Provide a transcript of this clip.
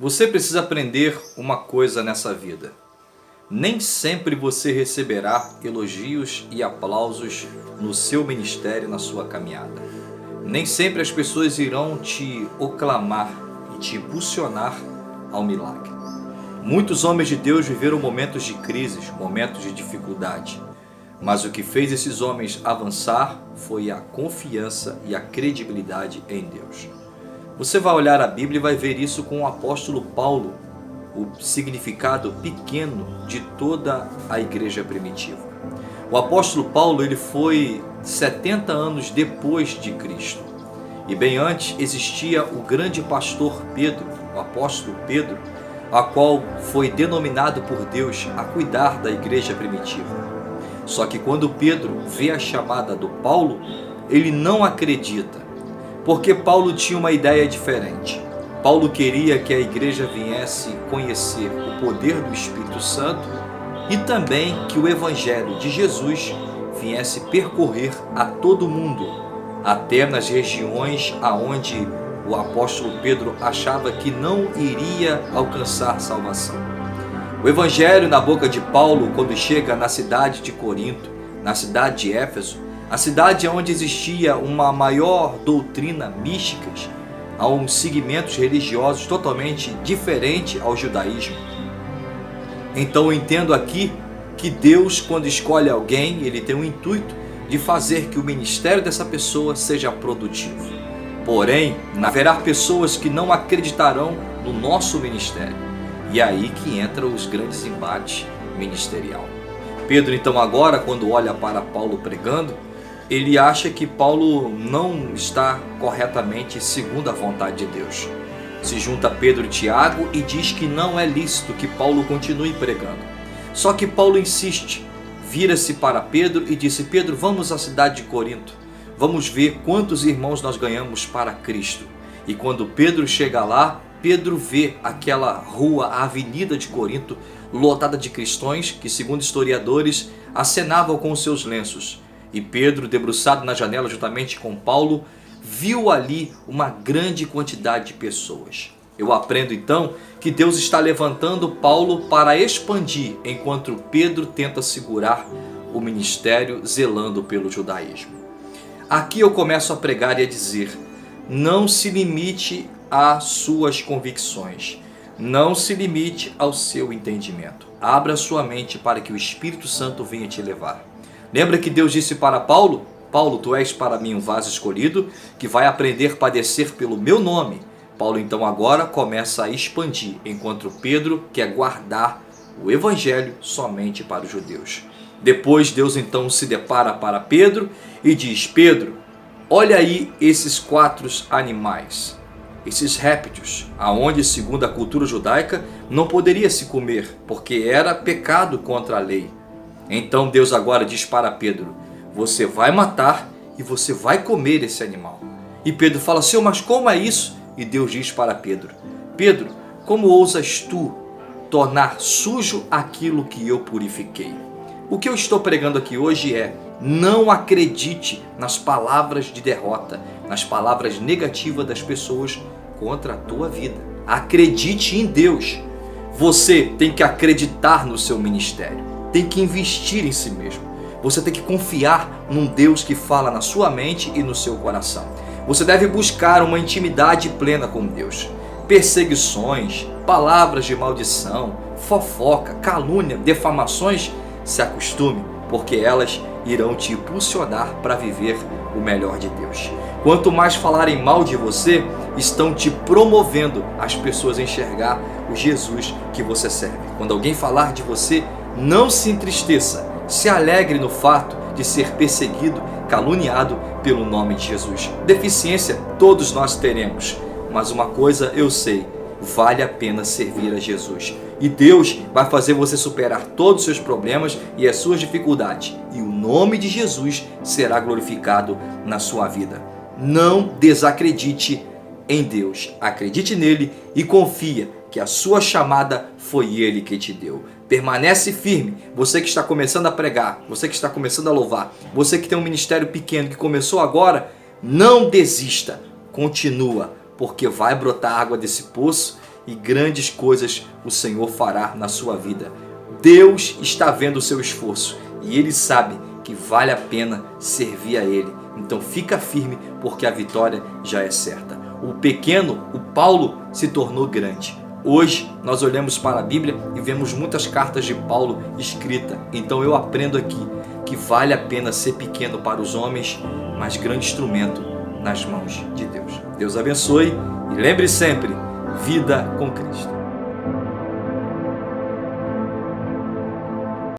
Você precisa aprender uma coisa nessa vida. Nem sempre você receberá elogios e aplausos no seu ministério, na sua caminhada. Nem sempre as pessoas irão te aclamar e te impulsionar ao milagre. Muitos homens de Deus viveram momentos de crises, momentos de dificuldade. Mas o que fez esses homens avançar foi a confiança e a credibilidade em Deus. Você vai olhar a Bíblia e vai ver isso com o apóstolo Paulo, o significado pequeno de toda a igreja primitiva. O apóstolo Paulo ele foi 70 anos depois de Cristo. E bem antes existia o grande pastor Pedro, o apóstolo Pedro, a qual foi denominado por Deus a cuidar da igreja primitiva. Só que quando Pedro vê a chamada do Paulo, ele não acredita, porque Paulo tinha uma ideia diferente. Paulo queria que a igreja viesse conhecer o poder do Espírito Santo e também que o Evangelho de Jesus viesse percorrer a todo mundo, até nas regiões aonde o apóstolo Pedro achava que não iria alcançar salvação. O Evangelho na boca de Paulo, quando chega na cidade de Corinto, na cidade de Éfeso, a cidade onde existia uma maior doutrina mística, a uns segmentos religiosos totalmente diferentes ao judaísmo. Então eu entendo aqui que Deus, quando escolhe alguém, ele tem o intuito de fazer que o ministério dessa pessoa seja produtivo. Porém, haverá pessoas que não acreditarão no nosso ministério. E é aí que entram os grandes embates ministerial. Pedro, então, agora, quando olha para Paulo pregando, ele acha que Paulo não está corretamente segundo a vontade de Deus. Se junta Pedro e Tiago e diz que não é lícito que Paulo continue pregando. Só que Paulo insiste, vira-se para Pedro e disse: Pedro, vamos à cidade de Corinto, vamos ver quantos irmãos nós ganhamos para Cristo. E quando Pedro chega lá, Pedro vê aquela rua, a avenida de Corinto, lotada de cristãos que, segundo historiadores, acenavam com os seus lenços. E Pedro, debruçado na janela juntamente com Paulo, viu ali uma grande quantidade de pessoas. Eu aprendo então que Deus está levantando Paulo para expandir, enquanto Pedro tenta segurar o ministério zelando pelo judaísmo. Aqui eu começo a pregar e a dizer: não se limite às suas convicções, não se limite ao seu entendimento. Abra sua mente para que o Espírito Santo venha te levar. Lembra que Deus disse para Paulo: Paulo, tu és para mim um vaso escolhido, que vai aprender a padecer pelo meu nome. Paulo então agora começa a expandir, enquanto Pedro quer guardar o Evangelho somente para os judeus. Depois Deus então se depara para Pedro e diz: Pedro, olha aí esses 4 animais, esses répteis, aonde segundo a cultura judaica não poderia se comer, porque era pecado contra a lei. Então Deus agora diz para Pedro: você vai matar e você vai comer esse animal. E Pedro fala: Senhor, mas como é isso? E Deus diz para Pedro: Pedro, como ousas tu tornar sujo aquilo que eu purifiquei? O que eu estou pregando aqui hoje é: não acredite nas palavras de derrota, nas palavras negativas das pessoas contra a tua vida. Acredite em Deus. Você tem que acreditar no seu ministério, tem que investir em si mesmo. Você tem que confiar num Deus que fala na sua mente e no seu coração. Você deve buscar uma intimidade plena com Deus. Perseguições, palavras de maldição, fofoca, calúnia, defamações, se acostume, porque elas irão te impulsionar para viver o melhor de Deus. Quanto mais falarem mal de você, estão te promovendo as pessoas a enxergar o Jesus que você serve. Quando alguém falar de você, não se entristeça, se alegre no fato de ser perseguido, caluniado pelo nome de Jesus. Deficiência todos nós teremos, mas uma coisa eu sei: vale a pena servir a Jesus. E Deus vai fazer você superar todos os seus problemas e as suas dificuldades. E o nome de Jesus será glorificado na sua vida. Não desacredite em Deus. Acredite nele e confia que a sua chamada foi ele que te deu. Permanece firme. Você que está começando a pregar, você que está começando a louvar, você que tem um ministério pequeno que começou agora, não desista. Continua, porque vai brotar água desse poço e grandes coisas o Senhor fará na sua vida. Deus está vendo o seu esforço e Ele sabe que vale a pena servir a Ele. Então fica firme, porque a vitória já é certa. O pequeno, o Paulo, se tornou grande. Hoje nós olhamos para a Bíblia e vemos muitas cartas de Paulo escritas. Então eu aprendo aqui que vale a pena ser pequeno para os homens, mas grande instrumento nas mãos de Deus. Deus abençoe e lembre sempre, vida com Cristo.